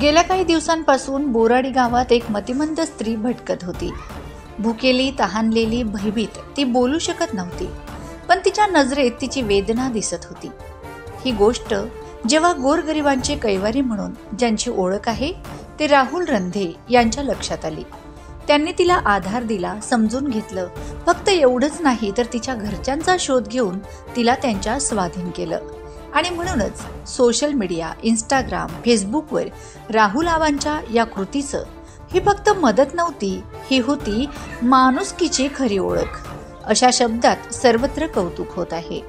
गेल्या काही दिवसांपासून बोराडी गावात एक मतिमंद स्त्री भटकत होती. भुकेली, तहानलेली, भयभीत ती बोलू शकत नव्हती, पण तिच्या नजरेत तिची वेदना दिसत होती. ही गोष्ट जेव्हा गोरगरिबांचे कैवारी म्हणून ज्यांची ओळख आहे ते राहुल रंधे यांच्या लक्षात आली. त्यांनी तिला आधार दिला, समजून घेतलं. फक्त एवढंच नाही तर तिच्या घरच्यांचा शोध घेऊन तिला त्यांच्या स्वाधीन केलं. आणि म्हणूनच सोशल मीडिया, इंस्टाग्राम, फेसबुकवर राहुल आबांच्या या कृतीचं ही फक्त मदत नव्हती, ही होती माणुसकीची खरी ओळख. अशा शब्दात सर्वत्र कौतुक होत आहे.